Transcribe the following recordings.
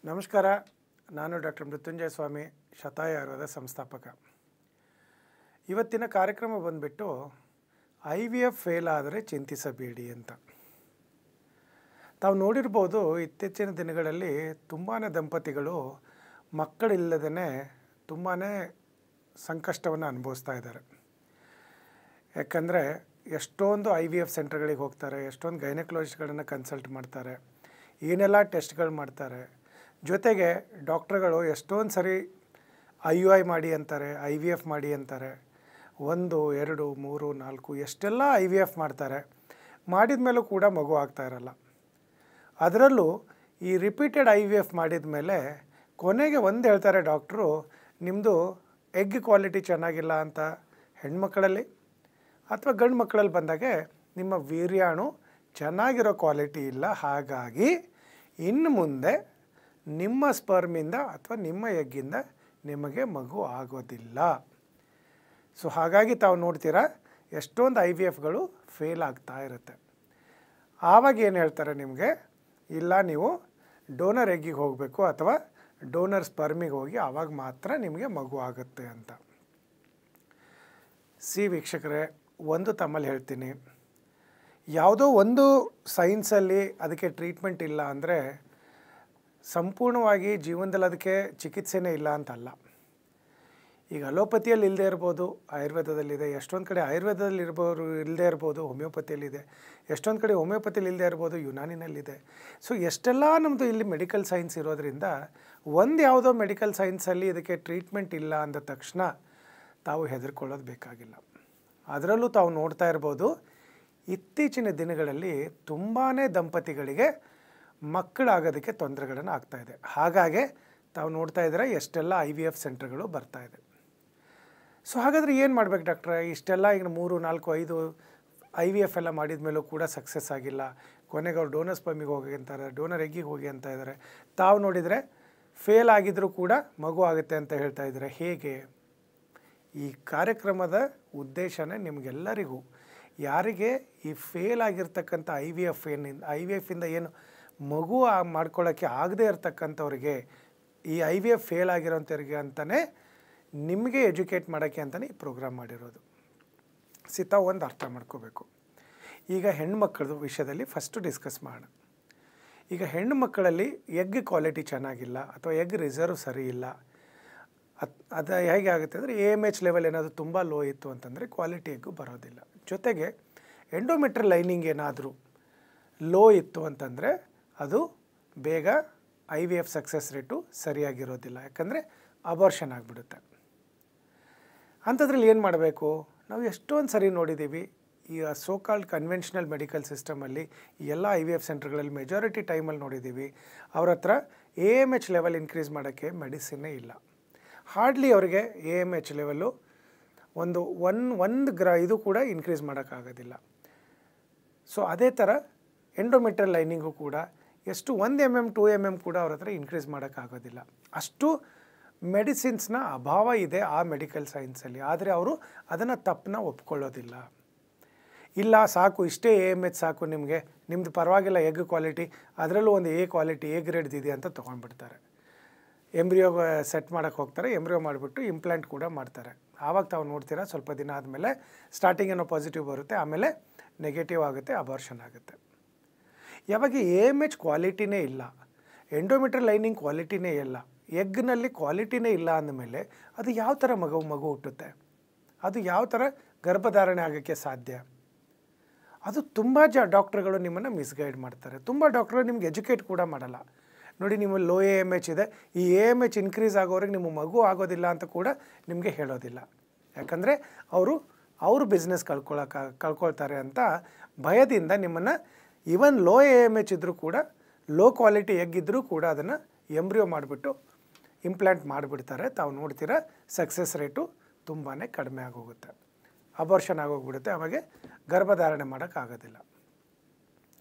ನಮಸ್ಕಾರ. ನಾನು ಡಾಕ್ಟರ್ ಮೃತ್ಯುಂಜಯ ಸ್ವಾಮಿ, ಶತಾಯ ಆಯುರ್ವೇದ ಸಂಸ್ಥಾಪಕ. ಇವತ್ತಿನ ಕಾರ್ಯಕ್ರಮ ಬಂದುಬಿಟ್ಟು IVF ಫೇಲ್ ಆದರೆ ಚಿಂತಿಸಬೇಡಿ ಅಂತ. ತಾವು ನೋಡಿರ್ಬೋದು, ಇತ್ತೀಚಿನ ದಿನಗಳಲ್ಲಿ ತುಂಬಾ ದಂಪತಿಗಳು ಮಕ್ಕಳಿಲ್ಲದೇ ತುಂಬಾ ಸಂಕಷ್ಟವನ್ನು ಅನುಭವಿಸ್ತಾ ಇದ್ದಾರೆ. ಯಾಕಂದರೆ ಎಷ್ಟೊಂದು IVF ಸೆಂಟರ್ಗಳಿಗೆ ಹೋಗ್ತಾರೆ, ಎಷ್ಟೊಂದು ಗೈನಕಾಲಜಿಸ್ಟ್ಗಳನ್ನು ಕನ್ಸಲ್ಟ್ ಮಾಡ್ತಾರೆ, ಏನೆಲ್ಲ ಟೆಸ್ಟ್ಗಳು ಮಾಡ್ತಾರೆ. ಜೊತೆಗೆ ಡಾಕ್ಟ್ರುಗಳು ಎಷ್ಟೊಂದು ಸರಿ IUI ಮಾಡಿ ಅಂತಾರೆ, IVF ಮಾಡಿ ಅಂತಾರೆ. 1, 2, 3, 4 ಎಷ್ಟೆಲ್ಲ IVF ಮಾಡ್ತಾರೆ. ಮಾಡಿದ ಮೇಲೂ ಕೂಡ ಮಗು ಆಗ್ತಾ ಇರಲ್ಲ. ಅದರಲ್ಲೂ ಈ ರಿಪೀಟೆಡ್ IVF ಮಾಡಿದ ಮೇಲೆ ಕೊನೆಗೆ ಒಂದು ಹೇಳ್ತಾರೆ ಡಾಕ್ಟ್ರು, ನಿಮ್ಮದು ಎಗ್ ಕ್ವಾಲಿಟಿ ಚೆನ್ನಾಗಿಲ್ಲ ಅಂತ. ಹೆಣ್ಮಕ್ಕಳಲ್ಲಿ ಅಥವಾ ಗಂಡು ಮಕ್ಕಳಲ್ಲಿ ಬಂದಾಗೆ ನಿಮ್ಮ ವೀರ್ಯಾಣು ಚೆನ್ನಾಗಿರೋ ಕ್ವಾಲಿಟಿ ಇಲ್ಲ, ಹಾಗಾಗಿ ಇನ್ನು ಮುಂದೆ ನಿಮ್ಮ ಸ್ಪರ್ಮಿಂದ ಅಥವಾ ನಿಮ್ಮ ಎಗ್ಗಿಂದ ನಿಮಗೆ ಮಗು ಆಗೋದಿಲ್ಲ. ಸೊ ಹಾಗಾಗಿ ತಾವು ನೋಡ್ತೀರಾ ಎಷ್ಟೊಂದು IVFಗಳು ಫೇಲ್ ಆಗ್ತಾ ಇರುತ್ತೆ. ಆವಾಗ ಏನು ಹೇಳ್ತಾರೆ ನಿಮಗೆ, ಇಲ್ಲ ನೀವು ಡೋನರ್ ಎಗ್ಗಿಗೆ ಹೋಗಬೇಕು ಅಥವಾ ಡೋನರ್ ಸ್ಪರ್ಮಿಗೆ ಹೋಗಿ, ಆವಾಗ ಮಾತ್ರ ನಿಮಗೆ ಮಗು ಆಗುತ್ತೆ ಅಂತ. ವೀಕ್ಷಕರೇ, ಒಂದು ತಮ್ಮಲ್ಲಿ ಹೇಳ್ತೀನಿ, ಯಾವುದೋ ಒಂದು ಸೈನ್ಸಲ್ಲಿ ಅದಕ್ಕೆ ಟ್ರೀಟ್ಮೆಂಟ್ ಇಲ್ಲ ಅಂದರೆ ಸಂಪೂರ್ಣವಾಗಿ ಜೀವನದಲ್ಲಿ ಅದಕ್ಕೆ ಚಿಕಿತ್ಸೆನೇ ಇಲ್ಲ ಅಂತಲ್ಲ. ಈಗ ಅಲೋಪತಿಯಲ್ಲಿ ಇಲ್ಲದೆ ಇರ್ಬೋದು, ಆಯುರ್ವೇದದಲ್ಲಿದೆ. ಎಷ್ಟೊಂದು ಕಡೆ ಆಯುರ್ವೇದದಲ್ಲಿ ಇಲ್ಲದೆ ಇರ್ಬೋದು, ಹೋಮಿಯೋಪತಿಯಲ್ಲಿದೆ. ಎಷ್ಟೊಂದು ಕಡೆ ಹೋಮಿಯೋಪತಿಯಲ್ಲಿ ಇಲ್ಲದೆ ಇರ್ಬೋದು, ಯುನಾನಿನಲ್ಲಿದೆ. ಸೊ ಎಷ್ಟೆಲ್ಲ ನಮ್ಮದು ಇಲ್ಲಿ ಮೆಡಿಕಲ್ ಸೈನ್ಸ್ ಇರೋದ್ರಿಂದ ಒಂದು ಯಾವುದೋ ಮೆಡಿಕಲ್ ಸೈನ್ಸಲ್ಲಿ ಇದಕ್ಕೆ ಟ್ರೀಟ್ಮೆಂಟ್ ಇಲ್ಲ ಅಂದ ತಕ್ಷಣ ತಾವು ಹೆದರ್ಕೊಳ್ಳೋದು ಬೇಕಾಗಿಲ್ಲ. ಅದರಲ್ಲೂ ತಾವು ನೋಡ್ತಾ ಇರ್ಬೋದು, ಇತ್ತೀಚಿನ ದಿನಗಳಲ್ಲಿ ತುಂಬಾ ದಂಪತಿಗಳಿಗೆ ಮಕ್ಕಳಾಗೋದಕ್ಕೆ ತೊಂದರೆಗಳನ್ನು ಆಗ್ತಾಯಿದೆ. ಹಾಗಾಗಿ ತಾವು ನೋಡ್ತಾ ಇದ್ದರೆ ಎಷ್ಟೆಲ್ಲ IVF ಸೆಂಟರ್ಗಳು ಬರ್ತಾಯಿದೆ. ಸೊ ಹಾಗಾದರೆ ಏನು ಮಾಡ್ಬೇಕು ಡಾಕ್ಟ್ರೆ? ಇಷ್ಟೆಲ್ಲ ಈಗ 3, 4, 5 IVF ಎಲ್ಲ ಮಾಡಿದ ಮೇಲೂ ಕೂಡ ಸಕ್ಸಸ್ ಆಗಿಲ್ಲ. ಕೊನೆಗೆ ಅವ್ರು ಡೋನರ್ ಸ್ಪರ್ಮಿಗೆ ಹೋಗಿ ಅಂತಾರೆ, ಡೋನರ್ ಎಗ್ಗಿಗೆ ಹೋಗಿ ಅಂತ ಇದ್ದಾರೆ. ತಾವು ನೋಡಿದರೆ ಫೇಲ್ ಆಗಿದ್ದರೂ ಕೂಡ ಮಗು ಆಗುತ್ತೆ ಅಂತ ಹೇಳ್ತಾ ಇದ್ದಾರೆ. ಹೇಗೆ? ಈ ಕಾರ್ಯಕ್ರಮದ ಉದ್ದೇಶನೇ ನಿಮಗೆಲ್ಲರಿಗೂ, ಯಾರಿಗೆ ಈ ಫೇಲ್ ಆಗಿರ್ತಕ್ಕಂಥ IVFಿಂದ ಏನು ಮಗು ಮಾಡ್ಕೊಳ್ಳೋಕ್ಕೆ ಆಗದೇ ಇರತಕ್ಕಂಥವ್ರಿಗೆ, ಈ IVF ಫೇಲ್ ಆಗಿರೋಂಥವ್ರಿಗೆ ಅಂತಲೇ ನಿಮಗೆ ಎಜುಕೇಟ್ ಮಾಡೋಕ್ಕೆ ಅಂತಲೇ ಈ ಪ್ರೋಗ್ರಾಮ್ ಮಾಡಿರೋದು. ತಾವು ಒಂದು ಅರ್ಥ ಮಾಡ್ಕೋಬೇಕು. ಈಗ ಹೆಣ್ಣುಮಕ್ಕಳದು ವಿಷಯದಲ್ಲಿ ಫಸ್ಟು ಡಿಸ್ಕಸ್ ಮಾಡೋಣ. ಈಗ ಹೆಣ್ಣು ಮಕ್ಕಳಲ್ಲಿ ಎಗ್ ಕ್ವಾಲಿಟಿ ಚೆನ್ನಾಗಿಲ್ಲ ಅಥವಾ ಎಗ್ ರಿಸರ್ವ್ ಸರಿ ಇಲ್ಲ. ಅದು ಹೇಗೆ ಆಗುತ್ತೆ ಅಂದರೆ AMH ಲೆವೆಲ್ ಏನಾದರೂ ತುಂಬ ಲೋ ಇತ್ತು ಅಂತಂದರೆ ಕ್ವಾಲಿಟಿ ಎಗ್ಗು ಬರೋದಿಲ್ಲ. ಜೊತೆಗೆ ಎಂಡೋಮೆಟ್ರಿಯಲ್ ಲೈನಿಂಗ್ ಏನಾದರೂ ಲೋ ಇತ್ತು ಅಂತಂದರೆ ಅದು ಬೇಗ IVF ಸಕ್ಸಸ್ ರೇಟು ಸರಿಯಾಗಿರೋದಿಲ್ಲ, ಯಾಕಂದರೆ ಅಬಾರ್ಷನ್ ಆಗಿಬಿಡುತ್ತೆ. ಅಂಥದ್ರಲ್ಲಿ ಏನು ಮಾಡಬೇಕು? ನಾವು ಎಷ್ಟೊಂದು ಸರಿ ನೋಡಿದ್ದೀವಿ, ಈ ಸೋಕಾಲ್ಡ್ ಕನ್ವೆನ್ಷನಲ್ ಮೆಡಿಕಲ್ ಸಿಸ್ಟಮಲ್ಲಿ ಎಲ್ಲ IVF ಸೆಂಟರ್ಗಳಲ್ಲಿ ಮೆಜಾರಿಟಿ ಟೈಮಲ್ಲಿ ನೋಡಿದ್ದೀವಿ, ಅವ್ರ ಹತ್ರ AMH ಲೆವೆಲ್ ಇನ್ಕ್ರೀಸ್ ಮಾಡೋಕ್ಕೆ ಮೆಡಿಸಿನ್ನೇ ಇಲ್ಲ. ಹಾರ್ಡ್ಲಿ ಅವರಿಗೆ AMH ಲೆವೆಲ್ಲು ಒಂದು ಇದು ಕೂಡ ಇನ್ಕ್ರೀಸ್ ಮಾಡೋಕ್ಕಾಗೋದಿಲ್ಲ. ಸೊ ಅದೇ ಥರ ಎಂಡೋಮೆಟ್ರಿಯಲ್ ಲೈನಿಂಗು ಕೂಡ ಎಷ್ಟು 1 mm 2 mm ಕೂಡ ಅವ್ರ ಹತ್ರ ಇನ್ಕ್ರೀಸ್ ಮಾಡೋಕ್ಕಾಗೋದಿಲ್ಲ. ಅಷ್ಟು ಮೆಡಿಸಿನ್ಸ್ನ ಅಭಾವ ಇದೆ ಆ ಮೆಡಿಕಲ್ ಸೈನ್ಸಲ್ಲಿ. ಆದರೆ ಅವರು ಅದನ್ನು ತಪ್ಪನ್ನ ಒಪ್ಕೊಳ್ಳೋದಿಲ್ಲ. ಇಲ್ಲ ಸಾಕು, ಇಷ್ಟೇ AMH ಸಾಕು ನಿಮಗೆ, ನಿಮ್ಮದು ಪರವಾಗಿಲ್ಲ ಎಗ್ ಕ್ವಾಲಿಟಿ, ಅದರಲ್ಲೂ ಒಂದು A ಕ್ವಾಲಿಟಿ A ಗ್ರೇಡ್ದಿದೆ ಅಂತ ತೊಗೊಂಡ್ಬಿಡ್ತಾರೆ. ಎಂಬ್ರಿಯೋ ಸೆಟ್ ಮಾಡೋಕ್ಕೆ ಹೋಗ್ತಾರೆ, ಎಂಬ್ರಿಯೋ ಮಾಡಿಬಿಟ್ಟು ಇಂಪ್ಲಾಂಟ್ ಕೂಡ ಮಾಡ್ತಾರೆ. ಆವಾಗ ತಾವು ನೋಡ್ತೀರಾ ಸ್ವಲ್ಪ ದಿನ ಆದಮೇಲೆ ಸ್ಟಾರ್ಟಿಂಗ್ ಏನೋ ಪಾಸಿಟಿವ್ ಬರುತ್ತೆ, ಆಮೇಲೆ ನೆಗೆಟಿವ್ ಆಗುತ್ತೆ, ಅಬಾರ್ಷನ್ ಆಗುತ್ತೆ. ಯಾವಾಗ AMH ಕ್ವಾಲಿಟಿನೇ ಇಲ್ಲ, ಎಂಡೋಮೆಟ್ರಿಯಲ್ ಲೈನಿಂಗ್ ಕ್ವಾಲಿಟಿನೇ ಇಲ್ಲ, ಎಗ್ನಲ್ಲಿ ಕ್ವಾಲಿಟಿನೇ ಇಲ್ಲ ಅಂದಮೇಲೆ ಅದು ಯಾವ ಥರ ಮಗು ಹುಟ್ಟುತ್ತೆ? ಅದು ಯಾವ ಥರ ಗರ್ಭಧಾರಣೆ ಆಗೋಕ್ಕೆ ಸಾಧ್ಯ? ಅದು ತುಂಬ ಡಾಕ್ಟ್ರುಗಳು ನಿಮ್ಮನ್ನು ಮಿಸ್ಗೈಡ್ ಮಾಡ್ತಾರೆ. ತುಂಬ ಡಾಕ್ಟ್ರುಗಳು ನಿಮ್ಗೆ ಎಜುಕೇಟ್ ಕೂಡ ಮಾಡಲ್ಲ. ನೋಡಿ, ನಿಮ್ಮ ಲೋ AMH ಇದೆ, ಈ AMH ಇನ್ಕ್ರೀಸ್ ಆಗೋರಿಗೆ ನಿಮ್ಮ ಮಗು ಆಗೋದಿಲ್ಲ ಅಂತ ಕೂಡ ನಿಮಗೆ ಹೇಳೋದಿಲ್ಲ. ಯಾಕಂದರೆ ಅವರು ಬಿಸ್ನೆಸ್ ಕಳ್ಕೊಳ್ತಾರೆ ಅಂತ ಭಯದಿಂದ ನಿಮ್ಮನ್ನು ಈವನ್ ಲೋ AMH ಇದ್ದರೂ ಕೂಡ, ಲೋ ಕ್ವಾಲಿಟಿ ಎಗ್ ಇದ್ದರೂ ಕೂಡ ಅದನ್ನು ಎಂಬ್ರಿಯೋ ಮಾಡಿಬಿಟ್ಟು ಇಂಪ್ಲಾಂಟ್ ಮಾಡಿಬಿಡ್ತಾರೆ. ತಾವು ನೋಡ್ತೀರಾ ಸಕ್ಸಸ್ ರೇಟು ತುಂಬಾ ಕಡಿಮೆ ಆಗೋಗುತ್ತೆ, ಅಬಾರ್ಷನ್ ಆಗೋಗ್ಬಿಡುತ್ತೆ. ಆವಾಗ ಗರ್ಭಧಾರಣೆ ಮಾಡೋಕ್ಕಾಗೋದಿಲ್ಲ.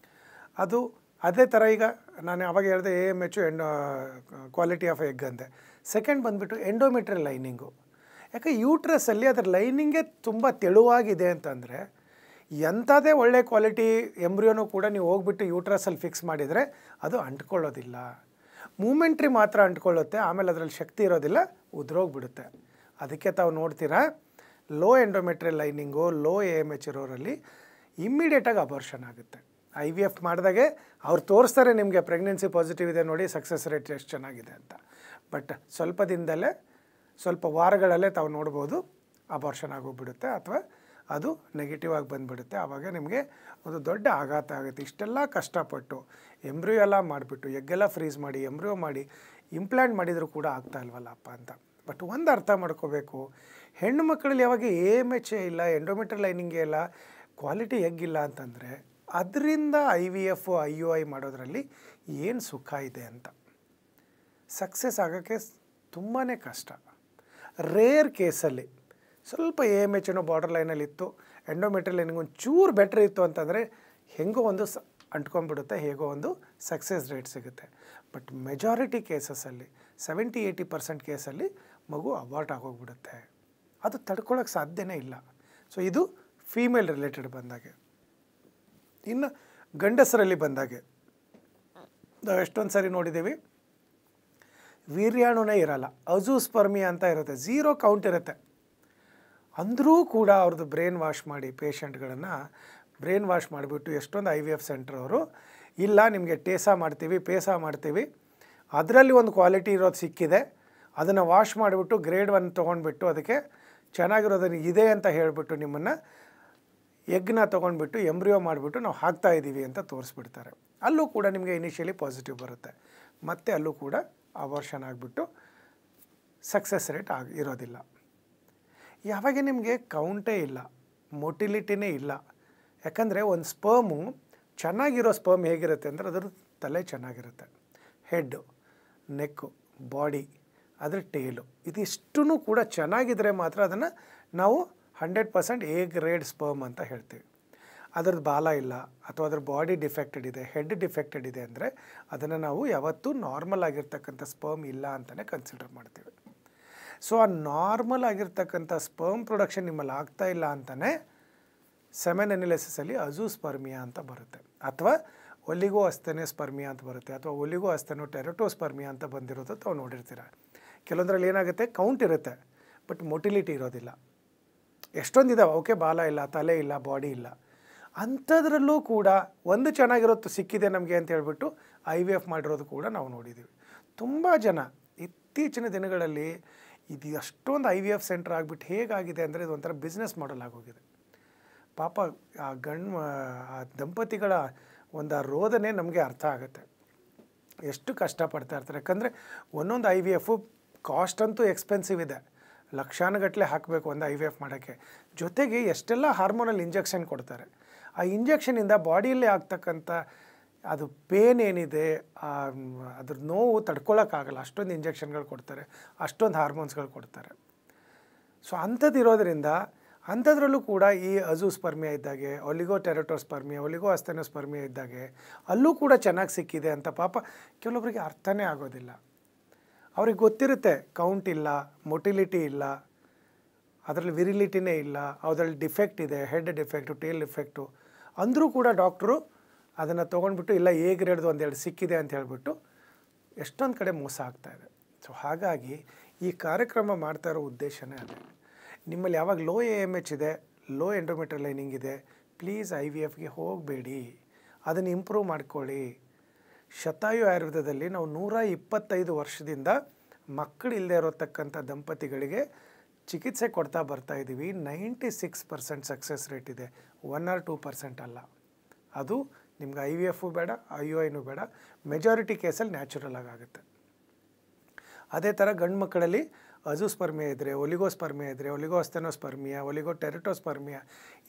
ಅದೇ ಥರ ಈಗ ನಾನು ಅವಾಗ ಹೇಳಿದೆ AMH ಕ್ವಾಲಿಟಿ ಆಫ್ ಎಗ್ ಅಂದೆ. ಸೆಕೆಂಡ್ ಬಂದುಬಿಟ್ಟು ಎಂಡೋಮೆಟ್ರಿಯಲ್ ಲೈನಿಂಗು. ಯಾಕೆ ಯೂಟ್ರಸ್ಸಲ್ಲಿ ಅದರ ಲೈನಿಂಗೇ ತುಂಬ ತೆಳುವಾಗಿದೆ ಅಂತಂದರೆ ಎಂಥದೇ ಒಳ್ಳೆ ಕ್ವಾಲಿಟಿ ಎಂಬ್ರಿಯೋನು ಕೂಡ ನೀವು ಹೋಗ್ಬಿಟ್ಟು ಯೂಟ್ರಸಲ್ಲಿ ಫಿಕ್ಸ್ ಮಾಡಿದರೆ ಅದು ಅಂಟ್ಕೊಳ್ಳೋದಿಲ್ಲ. ಮೂಮೆಂಟ್ರಿ ಮಾತ್ರ ಅಂಟ್ಕೊಳ್ಳುತ್ತೆ, ಆಮೇಲೆ ಅದರಲ್ಲಿ ಶಕ್ತಿ ಇರೋದಿಲ್ಲ, ಉದುರೋಗ್ಬಿಡುತ್ತೆ. ಅದಕ್ಕೆ ತಾವು ನೋಡ್ತೀರಾ low endometrial lining, low AMH ಇರೋರಲ್ಲಿ ಇಮ್ಮಿಡಿಯೇಟಾಗಿ ಅಬಾರ್ಷನ್ ಆಗುತ್ತೆ. IVF ಮಾಡಿದಾಗೆ ಅವ್ರು ತೋರಿಸ್ತಾರೆ ನಿಮಗೆ ಪ್ರೆಗ್ನೆನ್ಸಿ ಪಾಸಿಟಿವ್ ಇದೆ ನೋಡಿ, ಸಕ್ಸಸ್ ರೇಟ್ ಎಷ್ಟು ಚೆನ್ನಾಗಿದೆ ಅಂತ. ಬಟ್ ಸ್ವಲ್ಪ ದಿನದಲ್ಲೇ, ಸ್ವಲ್ಪ ವಾರಗಳಲ್ಲೇ ತಾವು ನೋಡ್ಬೋದು ಅಬಾರ್ಷನ್ ಆಗೋಗ್ಬಿಡುತ್ತೆ, ಅಥವಾ ಅದು ನೆಗೆಟಿವ್ ಆಗಿ ಬಂದುಬಿಡುತ್ತೆ. ಆವಾಗ ನಿಮಗೆ ಒಂದು ದೊಡ್ಡ ಆಘಾತ ಆಗುತ್ತೆ. ಇಷ್ಟೆಲ್ಲ ಕಷ್ಟಪಟ್ಟು ಎಂಬ್ರಿಯೋ ಎಲ್ಲ ಮಾಡಿಬಿಟ್ಟು, ಎಗ್ಗೆಲ್ಲ ಫ್ರೀಸ್ ಮಾಡಿ, ಎಂಬ್ರಿಯೋ ಮಾಡಿ, ಇಂಪ್ಲಾಂಟ್ ಮಾಡಿದರೂ ಕೂಡ ಆಗ್ತಾ ಇಲ್ವಲ್ಲಪ್ಪ ಅಂತ. ಬಟ್ ಒಂದು ಅರ್ಥ ಮಾಡ್ಕೋಬೇಕು, ಹೆಣ್ಣು ಮಕ್ಕಳಲ್ಲಿ ಯಾವಾಗ AMH ಇಲ್ಲ, ಎಂಡೋಮೆಟ್ರಿಯಲ್ ಲೈನಿಂಗೇ ಇಲ್ಲ, ಕ್ವಾಲಿಟಿ ಎಗ್ಗಿಲ್ಲ ಅಂತಂದರೆ ಅದರಿಂದ IVF IUI ಮಾಡೋದ್ರಲ್ಲಿ ಏನು ಸುಖ ಇದೆ ಅಂತ. ಸಕ್ಸಸ್ ಆಗೋಕ್ಕೆ ತುಂಬಾ ಕಷ್ಟ. ರೇರ್ ಕೇಸಲ್ಲಿ ಸ್ವಲ್ಪ AMH ಬಾರ್ಡರ್ ಲೈನಲ್ಲಿ ಇತ್ತು, ಎಂಡೋಮೆಟ್ರಿಯಲ್ ಲೈನಿಂಗ್ ಒಂದು ಚೂರು ಬೆಟ್ರ್ ಇತ್ತು ಅಂತಂದರೆ ಹೆಂಗೋ ಒಂದು ಅಂಟ್ಕೊಂಡ್ಬಿಡುತ್ತೆ, ಹೇಗೋ ಒಂದು ಸಕ್ಸಸ್ ರೇಟ್ ಸಿಗುತ್ತೆ. ಬಟ್ ಮೆಜಾರಿಟಿ ಕೇಸಸಲ್ಲಿ 70-80% ಕೇಸಲ್ಲಿ ಮಗು ಅಬಾರ್ಟ್ ಆಗೋಗ್ಬಿಡುತ್ತೆ. ಅದು ತಡ್ಕೊಳ್ಳೋಕ್ಕೆ ಸಾಧ್ಯನೇ ಇಲ್ಲ. ಸೊ ಇದು ಫೀಮೇಲ್ ರಿಲೇಟೆಡ್ ಬಂದಾಗೆ. ಇನ್ನು ಗಂಡಸರಲ್ಲಿ ಬಂದಾಗೆ ನಾವು ಎಷ್ಟೊಂದು ಸಾರಿ ನೋಡಿದ್ದೀವಿ, ವೀರ್ಯಾಣುನೇ ಇರಲ್ಲ, ಅಜೂಸ್ಪರ್ಮಿ ಅಂತ ಇರುತ್ತೆ, 0 ಕೌಂಟ್ ಇರುತ್ತೆ. ಅಂದರೂ ಕೂಡ ಅವ್ರದ್ದು ಬ್ರೈನ್ ವಾಶ್ ಮಾಡಿ, ಪೇಷಂಟ್ಗಳನ್ನು ಬ್ರೈನ್ ವಾಶ್ ಮಾಡಿಬಿಟ್ಟು ಎಷ್ಟೊಂದು IVF ಸೆಂಟ್ರ್ ಅವರು, ಇಲ್ಲ ನಿಮಗೆ ಪೇಸಾ ಮಾಡ್ತೀವಿ, ಅದರಲ್ಲಿ ಒಂದು ಕ್ವಾಲಿಟಿ ಇರೋದು ಸಿಕ್ಕಿದೆ, ಅದನ್ನು ವಾಶ್ ಮಾಡಿಬಿಟ್ಟು ಗ್ರೇಡ್ 1 ತೊಗೊಂಡ್ಬಿಟ್ಟು ಅದಕ್ಕೆ ಚೆನ್ನಾಗಿರೋದನ್ನು ಇದೆ ಅಂತ ಹೇಳಿಬಿಟ್ಟು ನಿಮ್ಮನ್ನು ಎಗ್ನ ತೊಗೊಂಡ್ಬಿಟ್ಟು ಎಂಬ್ರಿಯೋ ಮಾಡಿಬಿಟ್ಟು ನಾವು ಹಾಕ್ತಾಯಿದ್ದೀವಿ ಅಂತ ತೋರಿಸ್ಬಿಡ್ತಾರೆ. ಅಲ್ಲೂ ಕೂಡ ನಿಮಗೆ ಇನಿಷಿಯಲಿ ಪಾಸಿಟಿವ್ ಬರುತ್ತೆ, ಮತ್ತು ಅಲ್ಲೂ ಕೂಡ ಅಬಾರ್ಷನ್ ಆಗಿಬಿಟ್ಟು ಸಕ್ಸಸ್ ರೇಟ್ ಇರೋದಿಲ್ಲ. ಯಾವಾಗ ನಿಮಗೆ ಕೌಂಟೇ ಇಲ್ಲ, ಮೊಟಿಲಿಟಿನೇ ಇಲ್ಲ. ಯಾಕಂದರೆ ಒಂದು ಸ್ಪರ್ಮು, ಚೆನ್ನಾಗಿರೋ ಸ್ಪರ್ಮ್ ಹೇಗಿರುತ್ತೆ ಅಂದರೆ ಅದ್ರ ತಲೆ ಚೆನ್ನಾಗಿರುತ್ತೆ, ಹೆಡ್ಡು, ನೆಕ್ಕು, ಬಾಡಿ, ಅದರ ಟೇಲು, ಇದಿಷ್ಟೂ ಕೂಡ ಚೆನ್ನಾಗಿದ್ದರೆ ಮಾತ್ರ ಅದನ್ನು ನಾವು 100% A ಗ್ರೇಡ್ ಸ್ಪರ್ಮ್ ಅಂತ ಹೇಳ್ತೀವಿ. ಅದ್ರದ್ದು ಬಾಲ ಇಲ್ಲ, ಅಥವಾ ಅದ್ರ ಬಾಡಿ ಡಿಫೆಕ್ಟೆಡ್ ಇದೆ, ಹೆಡ್ ಡಿಫೆಕ್ಟೆಡ್ ಇದೆ ಅಂದರೆ ಅದನ್ನು ನಾವು ಯಾವತ್ತೂ ನಾರ್ಮಲ್ ಆಗಿರ್ತಕ್ಕಂಥ ಸ್ಪರ್ಮ್ ಇಲ್ಲ ಅಂತಲೇ ಕನ್ಸಿಡರ್ ಮಾಡ್ತೀವಿ. ಸೊ ಆ ನಾರ್ಮಲ್ ಆಗಿರ್ತಕ್ಕಂಥ ಸ್ಪರ್ಮ್ ಪ್ರೊಡಕ್ಷನ್ ನಿಮ್ಮಲ್ಲಿ ಆಗ್ತಾ ಇಲ್ಲ ಅಂತಲೇ ಸೆಮೆನ್ ಅನಾಲಿಸಿಸಲ್ಲಿ ಅಜೂಸ್ಪರ್ಮಿಯಾ ಅಂತ ಬರುತ್ತೆ, ಅಥವಾ ಒಲಿಗೋ ಅಸ್ಥೆನೋಸ್ಪರ್ಮಿಯಾ ಅಂತ ಬರುತ್ತೆ, ಅಥವಾ ಒಲಿಗೋ ಅಸ್ಥೆನೋಟೆರಟೋಸ್ಪರ್ಮಿಯಾ ಅಂತ ಬಂದಿರೋದು ತಾವು ನೋಡಿರ್ತೀರ. ಕೆಲವೊಂದರಲ್ಲಿ ಏನಾಗುತ್ತೆ, ಕೌಂಟ್ ಇರುತ್ತೆ ಬಟ್ ಮೊಟಿಲಿಟಿ ಇರೋದಿಲ್ಲ. ಎಷ್ಟೊಂದಿದ್ದಾವೆ, ಓಕೆ, ಬಾಲ ಇಲ್ಲ, ತಲೆ ಇಲ್ಲ, ಬಾಡಿ ಇಲ್ಲ, ಅಂಥದ್ರಲ್ಲೂ ಕೂಡ ಒಂದು ಚೆನ್ನಾಗಿರೋದು ಸಿಕ್ಕಿದೆ ನಮಗೆ ಅಂತ ಹೇಳ್ಬಿಟ್ಟು IVF ಮಾಡಿರೋದು ಕೂಡ ನಾವು ನೋಡಿದ್ದೀವಿ. ತುಂಬ ಜನ ಇತ್ತೀಚಿನ ದಿನಗಳಲ್ಲಿ ಇದು ಅಷ್ಟೊಂದು IVF ಸೆಂಟರ್ ಆಗಿಬಿಟ್ಟು ಹೇಗಾಗಿದೆ ಅಂದರೆ ಇದು ಒಂಥರ ಬಿಸ್ನೆಸ್ ಮಾಡೆಲ್ ಆಗೋಗಿದೆ. ಪಾಪ ಆ ದಂಪತಿಗಳ ಒಂದು ರೋದನೆ ನಮಗೆ ಅರ್ಥ ಆಗುತ್ತೆ, ಎಷ್ಟು ಕಷ್ಟಪಡ್ತಾ ಇರ್ತಾರೆ. ಯಾಕಂದರೆ ಒಂದೊಂದು IVF ಕಾಸ್ಟ್ ಅಂತೂ ಎಕ್ಸ್ಪೆನ್ಸಿವ್ ಇದೆ, ಲಕ್ಷಾನುಗಟ್ಟಲೆ ಹಾಕಬೇಕು ಒಂದು IVF ಮಾಡೋಕ್ಕೆ. ಜೊತೆಗೆ ಎಷ್ಟೆಲ್ಲ ಹಾರ್ಮೋನಲ್ ಇಂಜೆಕ್ಷನ್ ಕೊಡ್ತಾರೆ. ಆ ಇಂಜೆಕ್ಷನಿಂದ ಬಾಡಿಯಲ್ಲಿ ಆಗ್ತಕ್ಕಂಥ ಅದು ಪೇನ್ ಏನಿದೆ, ಅದ್ರ ನೋವು ತಡ್ಕೊಳ್ಳೋಕ್ಕಾಗಲ್ಲ, ಅಷ್ಟೊಂದು ಇಂಜೆಕ್ಷನ್ಗಳು ಕೊಡ್ತಾರೆ, ಅಷ್ಟೊಂದು ಹಾರ್ಮೋನ್ಸ್ಗಳು ಕೊಡ್ತಾರೆ. ಸೊ ಅಂಥದ್ದು ಇರೋದರಿಂದ ಅಂಥದ್ರಲ್ಲೂ ಕೂಡ ಈ ಅಜೂಸ್ಪರ್ಮಿಯಾ ಇದ್ದಾಗೆ, ಒಲಿಗೋಟೆರಟೋಸ್ಪರ್ಮಿಯಾ, ಒಲಿಗೋ ಅಸ್ಥೆನೋಸ್ಪರ್ಮಿಯಾ ಇದ್ದಾಗೆ ಅಲ್ಲೂ ಕೂಡ ಚೆನ್ನಾಗಿ ಸಿಕ್ಕಿದೆ ಅಂತ ಪಾಪ ಕೆಲವೊಬ್ಬರಿಗೆ ಅರ್ಥನೇ ಆಗೋದಿಲ್ಲ. ಅವ್ರಿಗೆ ಗೊತ್ತಿರುತ್ತೆ ಕೌಂಟ್ ಇಲ್ಲ, ಮೊಟಿಲಿಟಿ ಇಲ್ಲ, ಅದರಲ್ಲಿ ವಿರಿಲಿಟಿನೇ ಇಲ್ಲ, ಅದರಲ್ಲಿ ಡಿಫೆಕ್ಟ್ ಇದೆ, ಹೆಡ್ ಡಿಫೆಕ್ಟು, ಟೇಲ್ ಡಿಫೆಕ್ಟು, ಅಂದರೂ ಕೂಡ ಡಾಕ್ಟ್ರು ಅದನ್ನು ತೊಗೊಂಡ್ಬಿಟ್ಟು ಇಲ್ಲ A ಗ್ರೇಡ್ದು ಒಂದೆರಡು ಸಿಕ್ಕಿದೆ ಅಂತ ಹೇಳ್ಬಿಟ್ಟು ಎಷ್ಟೊಂದು ಕಡೆ ಮೋಸ ಆಗ್ತಾಯಿದೆ. ಸೊ ಹಾಗಾಗಿ ಈ ಕಾರ್ಯಕ್ರಮ ಮಾಡ್ತಾ ಇರೋ ಉದ್ದೇಶನೇ ಅದೇ. ನಿಮ್ಮಲ್ಲಿ ಯಾವಾಗ ಲೋ AMH ಇದೆ, ಲೋ ಎಂಡೋಮೆಟ್ರಿಯಲ್ ಲೈನಿಂಗ್ ಇದೆ, ಪ್ಲೀಸ್ IVFಗೆ ಹೋಗಬೇಡಿ, ಅದನ್ನು ಇಂಪ್ರೂವ್ ಮಾಡ್ಕೊಳ್ಳಿ. ಶತಾಯು ಆಯುರ್ವೇದದಲ್ಲಿ ನಾವು 125 ವರ್ಷದಿಂದ ಮಕ್ಕಳಿಲ್ಲದೆ ಇರೋತಕ್ಕಂಥ ದಂಪತಿಗಳಿಗೆ ಚಿಕಿತ್ಸೆ ಕೊಡ್ತಾ ಬರ್ತಾಯಿದ್ದೀವಿ. 96% ಸಕ್ಸಸ್ ರೇಟ್ ಇದೆ, 1 or 2% ಅಲ್ಲ. ಅದು ನಿಮ್ಗೆ IVF ಬೇಡ, IUIನೂ ಬೇಡ, ಮೆಜಾರಿಟಿ ಕೇಸಲ್ಲಿ ನ್ಯಾಚುರಲ್ ಆಗುತ್ತೆ. ಅದೇ ಥರ ಗಂಡು ಮಕ್ಕಳಲ್ಲಿ ಅಜೂಸ್ಪರ್ಮಿಯಾ ಇದ್ದರೆ, ಒಲಿಗೋಸ್ಪರ್ಮಿಯಾ ಇದ್ದರೆ, ಒಲಿಗೋ ಅಸ್ಥೆನೋಸ್ಪರ್ಮಿಯಾ, ಒಲಿಗೋಟೆರಟೋಸ್ಪರ್ಮಿಯಾ,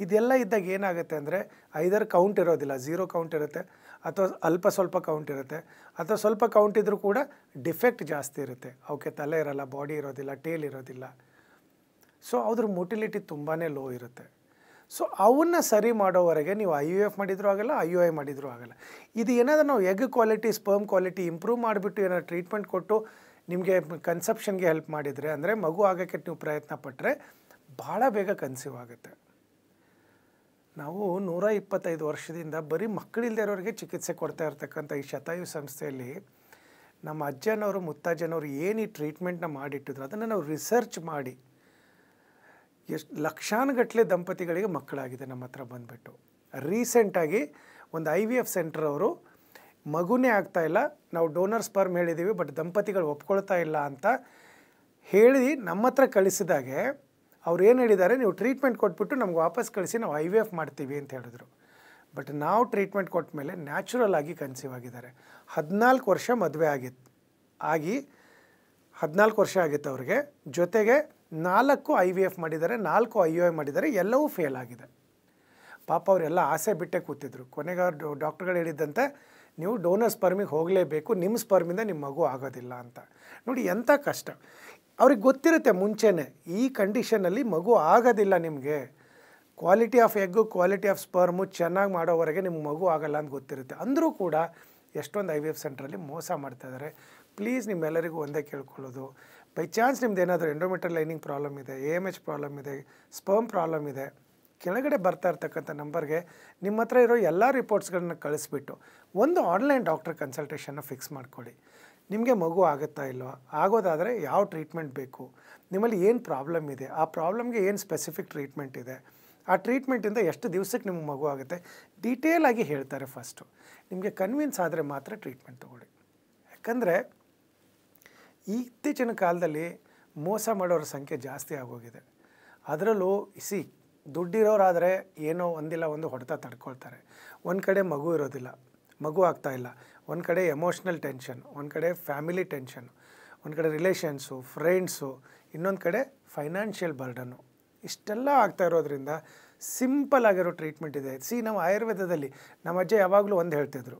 ಇದೆಲ್ಲ ಇದ್ದಾಗ ಏನಾಗುತ್ತೆ ಅಂದರೆ ಐದರ್ ಕೌಂಟ್ ಇರೋದಿಲ್ಲ, 0 ಕೌಂಟ್ ಇರುತ್ತೆ, ಅಥವಾ ಅಲ್ಪ ಸ್ವಲ್ಪ ಕೌಂಟ್ ಇರುತ್ತೆ, ಅಥವಾ ಸ್ವಲ್ಪ ಕೌಂಟ್ ಇದ್ದರೂ ಕೂಡ ಡಿಫೆಕ್ಟ್ ಜಾಸ್ತಿ ಇರುತ್ತೆ. ಅವಕ್ಕೆ ತಲೆ ಇರೋಲ್ಲ, ಬಾಡಿ ಇರೋದಿಲ್ಲ, ಟೇಲ್ ಇರೋದಿಲ್ಲ. ಸೊ ಅದ್ರ ಮೊಟಿಲಿಟಿ ತುಂಬಾ ಲೋ ಇರುತ್ತೆ. ಸೊ ಅವನ್ನ ಸರಿ ಮಾಡೋವರೆಗೆ ನೀವು IVF ಮಾಡಿದರೂ ಆಗಲ್ಲ, IUI ಮಾಡಿದರೂ ಆಗಲ್ಲ. ಇದು ಏನಾದರೂ ನಾವು egg quality, sperm quality improve ಮಾಡಿಬಿಟ್ಟು ಏನಾದ್ರು ಟ್ರೀಟ್ಮೆಂಟ್ ಕೊಟ್ಟು ನಿಮಗೆ ಕನ್ಸೆಪ್ಷನ್ಗೆ ಹೆಲ್ಪ್ ಮಾಡಿದರೆ, ಅಂದರೆ ಮಗು ಆಗೋಕ್ಕೆ ನೀವು ಪ್ರಯತ್ನ ಪಟ್ಟರೆ ಭಾಳ ಬೇಗ ಕನ್ಸೀವ್ ಆಗುತ್ತೆ. ನಾವು 125 ವರ್ಷದಿಂದ ಬರೀ ಮಕ್ಕಳಿಲ್ಲದೆ ಇರೋರಿಗೆ ಚಿಕಿತ್ಸೆ ಕೊಡ್ತಾ ಇರ್ತಕ್ಕಂಥ ಈ ಶತಾಯು ಸಂಸ್ಥೆಯಲ್ಲಿ ನಮ್ಮ ಅಜ್ಜನವರು ಮುತ್ತಜ್ಜನವರು ಏನು ಈ ಟ್ರೀಟ್ಮೆಂಟ್ನ ಮಾಡಿಟ್ಟಿದ್ರು ಅದನ್ನು ನಾವು ರಿಸರ್ಚ್ ಮಾಡಿ ಎಷ್ಟು ಲಕ್ಷಾನುಗಟ್ಟಲೆ ದಂಪತಿಗಳಿಗೆ ಮಕ್ಕಳಾಗಿದೆ ನಮ್ಮ ಹತ್ರ ಬಂದುಬಿಟ್ಟು. ರೀಸೆಂಟಾಗಿ ಒಂದು IVF ಸೆಂಟರ್ ಅವರು ಮಗುನೇ ಆಗ್ತಾಯಿಲ್ಲ, ನಾವು ಡೋನರ್ ಸ್ಪರ್ಮ್ ಹೇಳಿದ್ದೀವಿ ಬಟ್ ದಂಪತಿಗಳು ಒಪ್ಕೊಳ್ತಾ ಇಲ್ಲ ಅಂತ ಹೇಳಿ ನಮ್ಮ ಹತ್ರ ಕಳಿಸಿದಾಗೆ ಅವ್ರು ಏನು ಹೇಳಿದ್ದಾರೆ, ನೀವು ಟ್ರೀಟ್ಮೆಂಟ್ ಕೊಟ್ಬಿಟ್ಟು ನಮ್ಗೆ ವಾಪಸ್ ಕಳಿಸಿ ನಾವು IVF ಮಾಡ್ತೀವಿ ಅಂತ ಹೇಳಿದ್ರು. ಬಟ್ ನಾವು ಟ್ರೀಟ್ಮೆಂಟ್ ಕೊಟ್ಟ ಮೇಲೆ ನ್ಯಾಚುರಲ್ ಆಗಿ ಕನ್ಸೀವ್ ಆಗಿದ್ದಾರೆ. 14 ವರ್ಷ ಮದುವೆ ಆಗಿ 14 ವರ್ಷ ಆಗಿತ್ತು ಅವ್ರಿಗೆ. ಜೊತೆಗೆ 4 IVF ಮಾಡಿದ್ದಾರೆ, 4 IUI ಮಾಡಿದ್ದಾರೆ, ಎಲ್ಲವೂ ಫೇಲ್ ಆಗಿದೆ. ಪಾಪ ಅವರೆಲ್ಲ ಆಸೆ ಬಿಟ್ಟೇ ಕೂತಿದ್ರು. ಕೊನೆಗೆ ಡಾಕ್ಟ್ರುಗಳು ಹೇಳಿದ್ದಂತೆ ನೀವು ಡೋನರ್ ಸ್ಪರ್ಮಿಗೆ ಹೋಗಲೇಬೇಕು, ನಿಮ್ಮ ಸ್ಪರ್ಮಿಂದ ನಿಮ್ಮ ಮಗು ಆಗೋದಿಲ್ಲ ಅಂತ. ನೋಡಿ ಎಂಥ ಕಷ್ಟ. ಅವ್ರಿಗೆ ಗೊತ್ತಿರುತ್ತೆ ಮುಂಚೆನೇ ಈ ಕಂಡೀಷನಲ್ಲಿ ಮಗು ಆಗೋದಿಲ್ಲ, ನಿಮಗೆ quality of egg quality of sperm ಚೆನ್ನಾಗಿ ಮಾಡೋವರೆಗೆ ನಿಮ್ಗೆ ಮಗು ಆಗೋಲ್ಲ ಅಂತ ಗೊತ್ತಿರುತ್ತೆ. ಅಂದರೂ ಕೂಡ ಎಷ್ಟೊಂದು IVF ಸೆಂಟ್ರಲ್ಲಿ ಮೋಸ ಮಾಡ್ತಾಯಿದ್ದಾರೆ. ಪ್ಲೀಸ್ ನಿಮ್ಮೆಲ್ಲರಿಗೂ ಒಂದೇ ಕೇಳ್ಕೊಳ್ಳೋದು, ಬೈ ಚಾನ್ಸ್ ನಿಮ್ದು ಏನಾದರೂ ಎಂಡೋಮೆಟ್ರಿಯಲ್ ಲೈನಿಂಗ್ ಪ್ರಾಬ್ಲಮ್ ಇದೆ, AMH ಪ್ರಾಬ್ಲಮ್ ಇದೆ, ಸ್ಪರ್ಮ್ ಪ್ರಾಬ್ಲಮ್ ಇದೆ, ಕೆಳಗಡೆ ಬರ್ತಾ ಇರ್ತಕ್ಕಂಥ ನಂಬರ್ಗೆ ನಿಮ್ಮ ಹತ್ರ ಇರೋ ಎಲ್ಲ ರಿಪೋರ್ಟ್ಸ್ಗಳನ್ನ ಕಳಿಸ್ಬಿಟ್ಟು ಒಂದು ಆನ್ಲೈನ್ ಡಾಕ್ಟರ್ ಕನ್ಸಲ್ಟೇಷನ್ನ ಫಿಕ್ಸ್ ಮಾಡ್ಕೊಳ್ಳಿ. ನಿಮಗೆ ಮಗು ಆಗುತ್ತಾ ಇಲ್ವಾ, ಆಗೋದಾದರೆ ಯಾವ ಟ್ರೀಟ್ಮೆಂಟ್ ಬೇಕು, ನಿಮ್ಮಲ್ಲಿ ಏನು ಪ್ರಾಬ್ಲಮ್ ಇದೆ, ಆ ಪ್ರಾಬ್ಲಮ್ಗೆ ಏನು ಸ್ಪೆಸಿಫಿಕ್ ಟ್ರೀಟ್ಮೆಂಟ್ ಇದೆ, ಆ ಟ್ರೀಟ್ಮೆಂಟಿಂದ ಎಷ್ಟು ದಿವಸಕ್ಕೆ ನಿಮಗೆ ಮಗು ಆಗುತ್ತೆ ಡೀಟೇಲಾಗಿ ಹೇಳ್ತಾರೆ. ಫಸ್ಟು ನಿಮಗೆ ಕನ್ವಿನ್ಸ್ ಆದರೆ ಮಾತ್ರ ಟ್ರೀಟ್ಮೆಂಟ್ ತೊಗೊಳ್ಳಿ. ಯಾಕಂದರೆ ಇತ್ತೀಚಿನ ಕಾಲದಲ್ಲಿ ಮೋಸ ಮಾಡೋರ ಸಂಖ್ಯೆ ಜಾಸ್ತಿ ಆಗೋಗಿದೆ. ಅದರಲ್ಲೂ ದುಡ್ಡಿರೋರಾದರೆ ಏನೋ ಒಂದಿಲ್ಲ ಒಂದು ಹೊಡೆತ ತಡ್ಕೊಳ್ತಾರೆ. ಒಂದು ಕಡೆ ಮಗು ಇರೋದಿಲ್ಲ, ಮಗು ಆಗ್ತಾಯಿಲ್ಲ, ಒಂದು ಕಡೆ ಎಮೋಷ್ನಲ್ ಟೆನ್ಷನ್, ಒಂದು ಕಡೆ ಫ್ಯಾಮಿಲಿ ಟೆನ್ಷನ್, ಒಂದು ಕಡೆ ರಿಲೇಷನ್ಸು, ಫ್ರೆಂಡ್ಸು, ಇನ್ನೊಂದು ಕಡೆ ಫೈನಾನ್ಷಿಯಲ್ ಬರ್ಡನ್ನು, ಇಷ್ಟೆಲ್ಲ ಆಗ್ತಾ ಇರೋದ್ರಿಂದ ಸಿಂಪಲ್ ಆಗಿರೋ ಟ್ರೀಟ್ಮೆಂಟ್ ಇದೆ. ನಾವು ಆಯುರ್ವೇದದಲ್ಲಿ ನಮ್ಮ ಅಜ್ಜ ಯಾವಾಗಲೂ ಒಂದು ಹೇಳ್ತಿದ್ರು,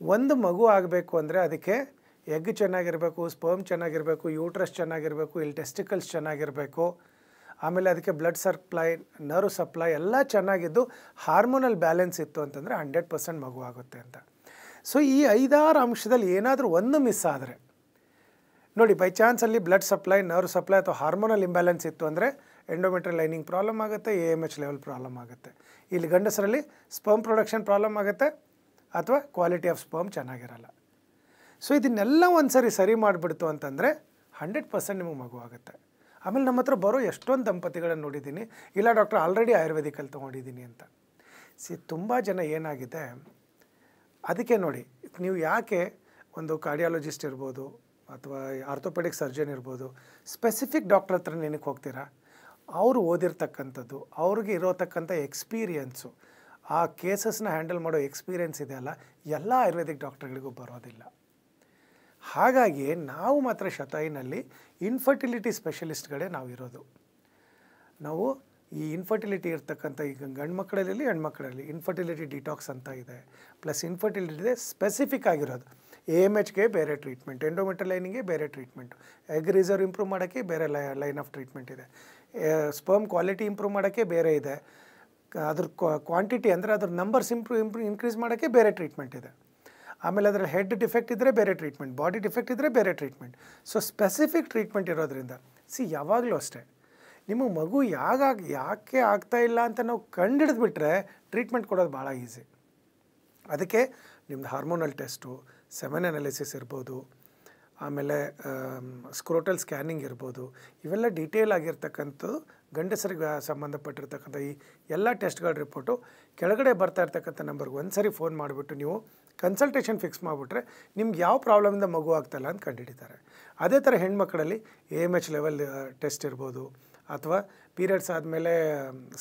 ಒಂದು ಮಗು ಆಗಬೇಕು ಅಂದರೆ ಅದಕ್ಕೆ ಎಗ್ ಚೆನ್ನಾಗಿರಬೇಕು, ಸ್ಪರ್ಮ್ ಚೆನ್ನಾಗಿರಬೇಕು, ಯೂಟ್ರಸ್ ಚೆನ್ನಾಗಿರಬೇಕು, ಇಲ್ಲಿ ಟೆಸ್ಟಿಕಲ್ಸ್ ಚೆನ್ನಾಗಿರಬೇಕು, ಆಮೇಲೆ ಅದಕ್ಕೆ ಬ್ಲಡ್ ಸಪ್ಲೈ, ನರ್ವ್ ಸಪ್ಲೈ ಎಲ್ಲ ಚೆನ್ನಾಗಿದ್ದು ಹಾರ್ಮೋನಲ್ ಬ್ಯಾಲೆನ್ಸ್ ಇತ್ತು ಅಂತಂದರೆ 100% ಮಗು ಆಗುತ್ತೆ ಅಂತ. ಸೊ ಈ 5-6 ಅಂಶದಲ್ಲಿ ಏನಾದರೂ ಒಂದು ಮಿಸ್ ಆದರೆ ನೋಡಿ, ಬೈ ಚಾನ್ಸಲ್ಲಿ ಬ್ಲಡ್ ಸಪ್ಲೈ, ನರ್ವ್ ಸಪ್ಲೈ ಅಥವಾ ಹಾರ್ಮೋನಲ್ ಇಂಬ್ಯಾಲೆನ್ಸ್ ಇತ್ತು ಅಂದರೆ ಎಂಡೋಮೆಟ್ರಿಯಲ್ ಲೈನಿಂಗ್ ಪ್ರಾಬ್ಲಮ್ ಆಗುತ್ತೆ, AMH ಲೆವೆಲ್ ಪ್ರಾಬ್ಲಮ್ ಆಗುತ್ತೆ. ಇಲ್ಲಿ ಗಂಡಸರಲ್ಲಿ ಸ್ಪರ್ಮ್ ಪ್ರೊಡಕ್ಷನ್ ಪ್ರಾಬ್ಲಮ್ ಆಗುತ್ತೆ ಅಥವಾ ಕ್ವಾಲಿಟಿ ಆಫ್ ಸ್ಪರ್ಮ್ ಚೆನ್ನಾಗಿರಲ್ಲ. ಸೊ ಇದನ್ನೆಲ್ಲ ಒಂದು ಸರಿ ಮಾಡಿಬಿಡ್ತು ಅಂತಂದರೆ 100% ನಿಮಗೆ ಮಗು ಆಗುತ್ತೆ. ಆಮೇಲೆ ನಮ್ಮ ಹತ್ರ ಬರೋ ಎಷ್ಟೊಂದು ದಂಪತಿಗಳನ್ನು ನೋಡಿದ್ದೀನಿ, ಇಲ್ಲ ಡಾಕ್ಟ್ರ್ ಆಲ್ರೆಡಿ ಆಯುರ್ವೇದಿಕಲ್ಲಿ ತೊಗೊಂಡಿದ್ದೀನಿ ಅಂತ. ತುಂಬ ಜನ ಏನಾಗಿದೆ, ಅದಕ್ಕೆ ನೋಡಿ, ನೀವು ಯಾಕೆ ಒಂದು ಕಾರ್ಡಿಯಾಲಜಿಸ್ಟ್ ಇರ್ಬೋದು ಅಥವಾ ಆರ್ಥೋಪೆಡಿಕ್ ಸರ್ಜನ್ ಇರ್ಬೋದು, ಸ್ಪೆಸಿಫಿಕ್ ಡಾಕ್ಟ್ರ್ ಹತ್ರ ಏನಕ್ಕೆ ಹೋಗ್ತೀರಾ? ಅವರು ಓದಿರ್ತಕ್ಕಂಥದ್ದು, ಅವ್ರಿಗೆ ಇರೋತಕ್ಕಂಥ ಎಕ್ಸ್ಪೀರಿಯನ್ಸು, ಆ ಕೇಸಸ್ನ ಹ್ಯಾಂಡಲ್ ಮಾಡೋ ಎಕ್ಸ್ಪೀರಿಯೆನ್ಸ್ ಇದೆಯಲ್ಲ, ಎಲ್ಲ ಆಯುರ್ವೇದಿಕ್ ಡಾಕ್ಟ್ರುಗಳಿಗೂ ಬರೋದಿಲ್ಲ. ಹಾಗಾಗಿ ನಾವು ಮಾತ್ರ ಶತಾಯಿನಲ್ಲಿ ಇನ್ಫರ್ಟಿಲಿಟಿ ಸ್ಪೆಷಲಿಸ್ಟ್ಗಳೇ ನಾವು ಇರೋದು. ನಾವು ಈ ಇನ್ಫರ್ಟಿಲಿಟಿ ಇರ್ತಕ್ಕಂಥ ಈಗ ಗಂಡು ಮಕ್ಕಳಲ್ಲಿ ಹೆಣ್ಮಕ್ಳಲ್ಲಿ ಇನ್ಫರ್ಟಿಲಿಟಿ ಡಿಟಾಕ್ಸ್ ಅಂತ ಇದೆ, ಪ್ಲಸ್ ಇನ್ಫರ್ಟಿಲಿಟಿ ಇದೆ ಸ್ಪೆಸಿಫಿಕ್ ಆಗಿರೋದು. AMHಗೆ ಬೇರೆ ಟ್ರೀಟ್ಮೆಂಟ್, ಎಂಡೋಮೆಟ್ರಿಯಲ್ ಲೈನಿಗೆ ಬೇರೆ ಟ್ರೀಟ್ಮೆಂಟು, ಎಗ್ ರಿಸರ್ವ್ ಇಂಪ್ರೂವ್ ಮಾಡೋಕ್ಕೆ ಬೇರೆ ಲೈನ್ ಆಫ್ ಟ್ರೀಟ್ಮೆಂಟ್ ಇದೆ, ಸ್ಪರ್ಮ್ ಕ್ವಾಲಿಟಿ ಇಂಪ್ರೂವ್ ಮಾಡೋಕ್ಕೆ ಬೇರೆ ಇದೆ, ಅದ್ರ ಕ್ವಾಂಟಿಟಿ ಅಂದರೆ ಅದ್ರ ನಂಬರ್ಸ್ ಇನ್ಕ್ರೀಸ್ ಮಾಡೋಕ್ಕೆ ಬೇರೆ ಟ್ರೀಟ್ಮೆಂಟ್ ಇದೆ, ಆಮೇಲೆ ಅದರ ಹೆಡ್ ಡಿಫೆಕ್ಟ್ ಇದ್ದರೆ ಬೇರೆ ಟ್ರೀಟ್ಮೆಂಟ್, ಬಾಡಿ ಡಿಫೆಕ್ಟ್ ಇದ್ದರೆ ಬೇರೆ ಟ್ರೀಟ್ಮೆಂಟ್. ಸೊ ಸ್ಪೆಸಿಫಿಕ್ ಟ್ರೀಟ್ಮೆಂಟ್ ಇರೋದ್ರಿಂದ ಯಾವಾಗಲೂ ಅಷ್ಟೇ, ನಿಮಗೆ ಮಗು ಯಾಕೆ ಆಗ್ತಾಯಿಲ್ಲ ಅಂತ ನಾವು ಕಂಡುಹಿಡಿದ್ಬಿಟ್ರೆ ಟ್ರೀಟ್ಮೆಂಟ್ ಕೊಡೋದು ಭಾಳ ಈಸಿ. ಅದಕ್ಕೆ ನಿಮ್ಮದು ಹಾರ್ಮೋನಲ್ ಟೆಸ್ಟು, ಸೆಮೆನ್ ಅನಾಲಿಸಿಸ್ ಇರ್ಬೋದು, ಆಮೇಲೆ ಸ್ಕ್ರೋಟಲ್ ಸ್ಕ್ಯಾನಿಂಗ್ ಇರ್ಬೋದು, ಇವೆಲ್ಲ ಡೀಟೇಲ್ ಆಗಿರ್ತಕ್ಕಂಥದ್ದು ಗಂಡಸರಿಗೆ ಸಂಬಂಧಪಟ್ಟಿರ್ತಕ್ಕಂಥ ಈ ಎಲ್ಲ ಟೆಸ್ಟ್ಗಳ ರಿಪೋರ್ಟು ಕೆಳಗಡೆ ಬರ್ತಾ ಇರ್ತಕ್ಕಂಥ ನಂಬರ್ಗೆ ಒಂದು ಫೋನ್ ಮಾಡಿಬಿಟ್ಟು ನೀವು ಕನ್ಸಲ್ಟೇಷನ್ ಫಿಕ್ಸ್ ಮಾಡಿಬಿಟ್ರೆ ನಿಮ್ಗೆ ಯಾವ ಪ್ರಾಬ್ಲಮಿಂದ ಮಗು ಆಗ್ತಾಯಿಲ್ಲ ಅಂತ ಕಂಡುಹಿಡಿತಾರೆ. ಅದೇ ಥರ ಹೆಣ್ಮಕ್ಕಳಲ್ಲಿ AMH ಲೆವೆಲ್ ಟೆಸ್ಟ್ ಇರ್ಬೋದು, ಅಥವಾ ಪೀರಿಯಡ್ಸ್ ಆದಮೇಲೆ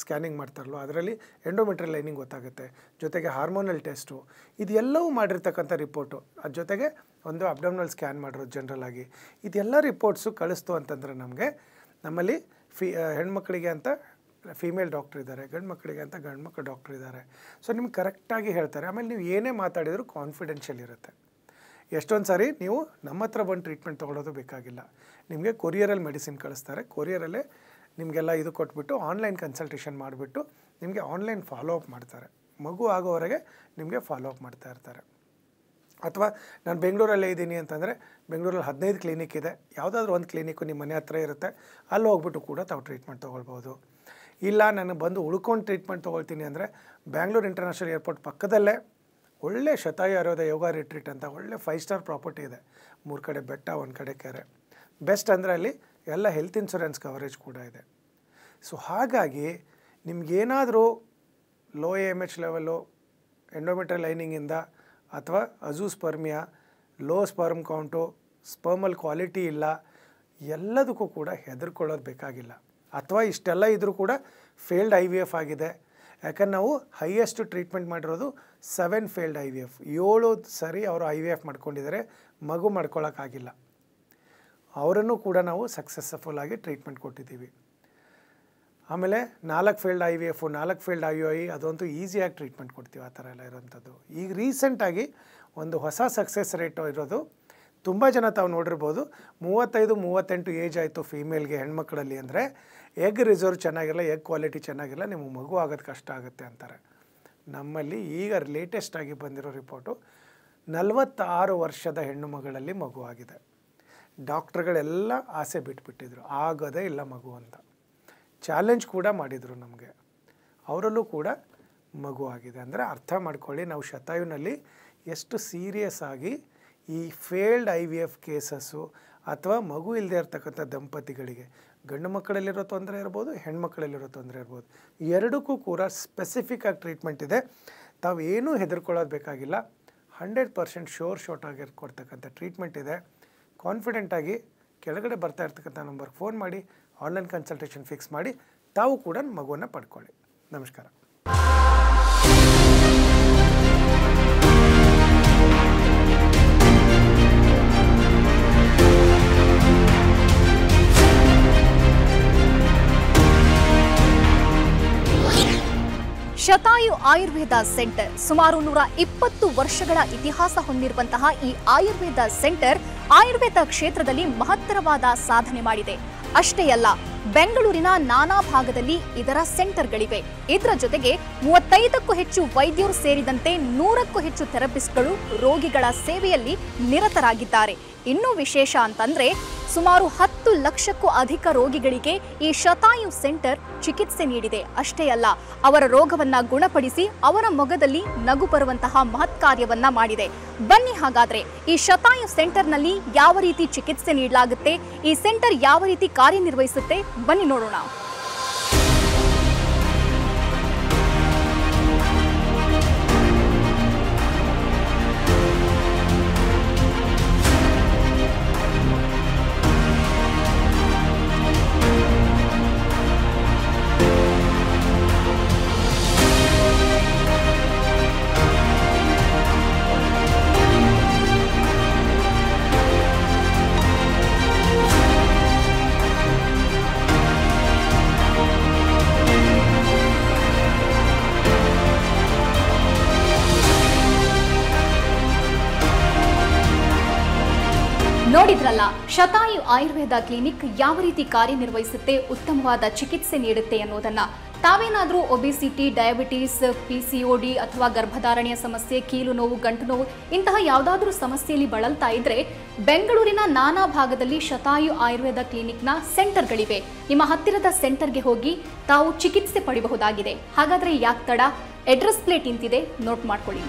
ಸ್ಕ್ಯಾನಿಂಗ್ ಮಾಡ್ತಾರಲ್ವ ಅದರಲ್ಲಿ ಎಂಡೋಮೆಟ್ರಿಯಲ್ ಲೈನಿಂಗ್ ಗೊತ್ತಾಗುತ್ತೆ, ಜೊತೆಗೆ ಹಾರ್ಮೋನಲ್ ಟೆಸ್ಟು, ಇದೆಲ್ಲವೂ ಮಾಡಿರ್ತಕ್ಕಂಥ ರಿಪೋರ್ಟು, ಅದ್ರ ಜೊತೆಗೆ ಒಂದು ಅಬ್ಡಮಿನಲ್ ಸ್ಕ್ಯಾನ್ ಮಾಡಿರೋದು ಜನರಲಾಗಿ, ಇದೆಲ್ಲ ರಿಪೋರ್ಟ್ಸು ಕಳಿಸ್ತು ಅಂತಂದರೆ ನಮ್ಮಲ್ಲಿ ಹೆಣ್ಮಕ್ಳಿಗೆ ಅಂತ ಫೀಮೇಲ್ ಡಾಕ್ಟ್ರ್ ಇದ್ದಾರೆ, ಗಂಡು ಮಕ್ಕಳಿಗೆ ಅಂತ ಗಂಡು ಮಕ್ಕಳು ಡಾಕ್ಟ್ರ್ ಇದ್ದಾರೆ. ಸೊ ನಿಮ್ಗೆ ಕರೆಕ್ಟಾಗಿ ಹೇಳ್ತಾರೆ. ಆಮೇಲೆ ನೀವು ಏನೇ ಮಾತಾಡಿದರೂ ಕಾನ್ಫಿಡೆನ್ಷಿಯಲ್ ಇರುತ್ತೆ. ಎಷ್ಟೊಂದು ಸಾರಿ ನೀವು ನಮ್ಮ ಹತ್ರ ಬಂದು ಟ್ರೀಟ್ಮೆಂಟ್ ತೊಗೊಳೋದು ಬೇಕಾಗಿಲ್ಲ, ನಿಮಗೆ ಕೊರಿಯರಲ್ಲಿ ಮೆಡಿಸಿನ್ ಕಳಿಸ್ತಾರೆ, ಕೊರಿಯರಲ್ಲೇ ನಿಮಗೆಲ್ಲ ಇದು ಕೊಟ್ಬಿಟ್ಟು ಆನ್ಲೈನ್ ಕನ್ಸಲ್ಟೇಷನ್ ಮಾಡಿಬಿಟ್ಟು ನಿಮಗೆ ಆನ್ಲೈನ್ ಫಾಲೋ ಅಪ್ ಮಾಡ್ತಾರೆ. ಮಗು ಆಗೋವರೆಗೆ ನಿಮಗೆ ಫಾಲೋ ಅಪ್ ಮಾಡ್ತಾ ಇರ್ತಾರೆ. ಅಥವಾ ನಾನು ಬೆಂಗಳೂರಲ್ಲೇ ಇದ್ದೀನಿ ಅಂತಂದರೆ ಬೆಂಗಳೂರಲ್ಲಿ 15 ಕ್ಲಿನಿಕ್ ಇದೆ, ಯಾವುದಾದ್ರೂ ಒಂದು ಕ್ಲಿನಿಕ್ಕು ನಿಮ್ಮ ಮನೆ ಹತ್ರ ಇರುತ್ತೆ, ಅಲ್ಲಿ ಹೋಗ್ಬಿಟ್ಟು ಕೂಡ ತಾವು ಟ್ರೀಟ್ಮೆಂಟ್ ತೊಗೊಳ್ಬೋದು. ಇಲ್ಲ ನಾನು ಬಂದು ಉಳ್ಕೊಂಡು ಟ್ರೀಟ್ಮೆಂಟ್ ತೊಗೊಳ್ತೀನಿ ಅಂದರೆ ಬ್ಯಾಂಗ್ಳೂರು ಇಂಟರ್ನ್ಯಾಷನಲ್ ಏರ್ಪೋರ್ಟ್ ಪಕ್ಕದಲ್ಲೇ ಒಳ್ಳೆ ಶತಾಯು ಆಯುರ್ವೇದ ಯೋಗ ರಿಟ್ರೀಟ್ ಅಂತ ಒಳ್ಳೆ 5 ಸ್ಟಾರ್ ಪ್ರಾಪರ್ಟಿ ಇದೆ. 3 ಕಡೆ ಬೆಟ್ಟ, 1 ಕಡೆ ಕೆರೆ. ಬೆಸ್ಟ್ ಅಂದರೆ ಅಲ್ಲಿ ಎಲ್ಲ ಹೆಲ್ತ್ ಇನ್ಶೂರೆನ್ಸ್ ಕವರೇಜ್ ಕೂಡ ಇದೆ. ಸೊ ಹಾಗಾಗಿ ನಿಮಗೇನಾದರೂ ಲೋ AMH ಲೆವೆಲು, ಎಂಡೋಮೆಟ್ರಿಯಲ್ ಲೈನಿಂಗಿಂದ ಅಥವಾ ಅಜೂಸ್ಪರ್ಮಿಯಾ, ಲೋ ಸ್ಪರ್ಮ್ ಕೌಂಟು, ಸ್ಪರ್ಮಲ್ ಕ್ವಾಲಿಟಿ ಇಲ್ಲ, ಎಲ್ಲದಕ್ಕೂ ಕೂಡ ಹೆದರ್ಕೊಳ್ಳೋದು ಬೇಕಾಗಿಲ್ಲ. ಅಥವಾ ಇಷ್ಟೆಲ್ಲ ಇದ್ದರೂ ಕೂಡ ಫೇಲ್ಡ್ IVF ಆಗಿದೆ. ಯಾಕಂದ್ರೆ ನಾವು ಹೈಯೆಸ್ಟ್ ಟ್ರೀಟ್ಮೆಂಟ್ ಮಾಡಿರೋದು 7 ಫೇಲ್ಡ್ IVF. 7 ಸರಿ ಅವರು IVF ಮಾಡ್ಕೊಂಡಿದ್ದಾರೆ, ಮಗು ಮಾಡ್ಕೊಳ್ಳೋಕ್ಕಾಗಿಲ್ಲ. ಅವರನ್ನು ಕೂಡ ನಾವು ಸಕ್ಸಸ್ಫುಲ್ಲಾಗಿ ಟ್ರೀಟ್ಮೆಂಟ್ ಕೊಟ್ಟಿದ್ದೀವಿ. ಆಮೇಲೆ 4 ಫೇಲ್ಡ್ IVF, 4 ಫೇಲ್ಡ್ IUI, ಅದಂತೂ ಈಸಿಯಾಗಿ ಟ್ರೀಟ್ಮೆಂಟ್ ಕೊಡ್ತೀವಿ. ಆ ಥರ ಎಲ್ಲ ಇರೋವಂಥದ್ದು. ಈಗ ರೀಸೆಂಟಾಗಿ ಒಂದು ಹೊಸ ಸಕ್ಸಸ್ ರೇಟು ಇರೋದು, ತುಂಬ ಜನ ತಾವು ನೋಡಿರ್ಬೋದು, 35-38 ಏಜ್ ಆಯಿತು ಫೀಮೇಲ್ಗೆ, ಹೆಣ್ಮಕ್ಳಲ್ಲಿ ಅಂದರೆ ಎಗ್ ರಿಸರ್ವ್ ಚೆನ್ನಾಗಿರಲ್ಲ, ಎಗ್ ಕ್ವಾಲಿಟಿ ಚೆನ್ನಾಗಿರಲ್ಲ, ನಿಮಗೆ ಮಗು ಆಗೋದು ಕಷ್ಟ ಆಗುತ್ತೆ ಅಂತಾರೆ. ನಮ್ಮಲ್ಲಿ ಈಗ ಲೇಟೆಸ್ಟಾಗಿ ಬಂದಿರೋ ರಿಪೋರ್ಟು 46 ವರ್ಷದ ಹೆಣ್ಣು ಮಗಳಲ್ಲಿ ಮಗು ಆಗಿದೆ. ಡಾಕ್ಟ್ರುಗಳೆಲ್ಲ ಆಸೆ ಬಿಟ್ಬಿಟ್ಟಿದ್ರು, ಆಗೋದೇ ಇಲ್ಲ ಮಗು ಅಂತ. ಚಾಲೆಂಜ್ ಕೂಡ ಮಾಡಿದರು ನಮಗೆ, ಅವರಲ್ಲೂ ಕೂಡ ಮಗು ಆಗಿದೆ. ಅಂದರೆ ಅರ್ಥ ಮಾಡ್ಕೊಳ್ಳಿ ನಾವು ಶತಾಯುನಲ್ಲಿ ಎಷ್ಟು ಸೀರಿಯಸ್ ಆಗಿ ಈ ಫೇಲ್ಡ್ IVF ಕೇಸಸ್ಸು ಅಥವಾ ಮಗು ಇಲ್ಲದೆ ಇರ್ತಕ್ಕಂಥ ದಂಪತಿಗಳಿಗೆ, ಗಂಡು ಮಕ್ಕಳಲ್ಲಿರೋ ತೊಂದರೆ ಇರ್ಬೋದು, ಹೆಣ್ಮಕ್ಳಲ್ಲಿರೋ ತೊಂದರೆ ಇರ್ಬೋದು, ಎರಡಕ್ಕೂ ಕೂಡ ಸ್ಪೆಸಿಫಿಕ್ಕಾಗಿ ಟ್ರೀಟ್ಮೆಂಟ್ ಇದೆ. ತಾವು ಏನೂ ಹೆದರ್ಕೊಳ್ಳೋದು ಬೇಕಾಗಿಲ್ಲ. 100% ಶೋರ್ಟ್ ಆಗಿ ಕೊಡ್ತಕ್ಕಂಥ ಟ್ರೀಟ್ಮೆಂಟ್ ಇದೆ. ಕಾನ್ಫಿಡೆಂಟಾಗಿ ಕೆಳಗಡೆ ಬರ್ತಾ ಇರ್ತಕ್ಕಂಥ ನಂಬರ್ಗೆ ಫೋನ್ ಮಾಡಿ ಆನ್ಲೈನ್ ಕನ್ಸಲ್ಟೇಷನ್ ಫಿಕ್ಸ್ ಮಾಡಿ ತಾವು ಕೂಡ ಮಗುವನ್ನು ಪಡ್ಕೊಳ್ಳಿ. ನಮಸ್ಕಾರ. ಶತಾಯು ಆಯುರ್ವೇದ ಸೆಂಟರ್ ಸುಮಾರು 120 ವರ್ಷಗಳ ಇತಿಹಾಸ ಹೊಂದಿರುವಂತಹ ಈ ಆಯುರ್ವೇದ ಸೆಂಟರ್ ಆಯುರ್ವೇದ ಕ್ಷೇತ್ರದಲ್ಲಿ ಮಹತ್ತರವಾದ ಸಾಧನೆ ಮಾಡಿದೆ. ಅಷ್ಟೇ ಅಲ್ಲ, ಬೆಂಗಳೂರಿನ ನಾನಾ ಭಾಗದಲ್ಲಿ ಇದರ ಸೆಂಟರ್ಗಳಿವೆ. ಇದರ ಜೊತೆಗೆ 35ಕ್ಕೂ ಹೆಚ್ಚು ವೈದ್ಯರು ಸೇರಿದಂತೆ 100ಕ್ಕೂ ಹೆಚ್ಚು ಥೆರಪಿಸ್ಟ್ಗಳು ರೋಗಿಗಳ ಸೇವೆಯಲ್ಲಿ ನಿರತರಾಗಿದ್ದಾರೆ. ಇನ್ನೂ ವಿಶೇಷ ಅಂತಂದ್ರೆ ಸುಮಾರು 10 ಲಕ್ಷಕ್ಕೂ ಅಧಿಕ ರೋಗಿಗಳಿಗೆ ಈ ಶತಾಯು ಸೆಂಟರ್ ಚಿಕಿತ್ಸೆ ನೀಡಿದೆ. ಅಷ್ಟೇ ಅಲ್ಲ, ಅವರ ರೋಗವನ್ನ ಗುಣಪಡಿಸಿ ಅವರ ಮೊಗದಲ್ಲಿ ನಗು ಬರುವಂತಹ ಮಹತ್ ಕಾರ್ಯವನ್ನ ಮಾಡಿದೆ. ಬನ್ನಿ ಹಾಗಾದ್ರೆ ಈ ಶತಾಯು ಸೆಂಟರ್ನಲ್ಲಿ ಯಾವ ರೀತಿ ಚಿಕಿತ್ಸೆ ನೀಡಲಾಗುತ್ತೆ, ಈ ಸೆಂಟರ್ ಯಾವ ರೀತಿ ಕಾರ್ಯನಿರ್ವಹಿಸುತ್ತೆ, ಬನ್ನಿ ನೋಡೋಣ. ನೋಡಿದ್ರಲ್ಲ, ಶತಾಯು ಆಯುರ್ವೇದ ಕ್ಲಿನಿಕ್ ಯಾವ ರೀತಿ ಕಾರ್ಯನಿರ್ವಹಿಸುತ್ತೆ, ಉತ್ತಮವಾದ ಚಿಕಿತ್ಸೆ ನೀಡುತ್ತೆ ಅನ್ನೋದನ್ನ. ತಾವೇನಾದರೂ ಒಬಿಸಿಟಿ, ಡಯಾಬಿಟಿಸ್, PCOD ಅಥವಾ ಗರ್ಭಧಾರಣೆಯ ಸಮಸ್ಯೆ, ಕೀಲು ನೋವು, ಗಂಟು ನೋವು ಇಂತಹ ಯಾವುದಾದ್ರೂ ಸಮಸ್ಯೆಯಲ್ಲಿ ಬಳಲ್ತಾ ಇದ್ರೆ ಬೆಂಗಳೂರಿನ ನಾನಾ ಭಾಗದಲ್ಲಿ ಶತಾಯು ಆಯುರ್ವೇದ ಕ್ಲಿನಿಕ್ನ ಸೆಂಟರ್ಗಳಿವೆ. ನಿಮ್ಮ ಹತ್ತಿರದ ಸೆಂಟರ್ಗೆ ಹೋಗಿ ತಾವು ಚಿಕಿತ್ಸೆ ಪಡೆಯಬಹುದಾಗಿದೆ. ಹಾಗಾದ್ರೆ ಯಾಕೆ ತಡ? ಅಡ್ರೆಸ್ ಪ್ಲೇಟ್ ಇಂತಿದೆ, ನೋಟ್ ಮಾಡ್ಕೊಳ್ಳಿ.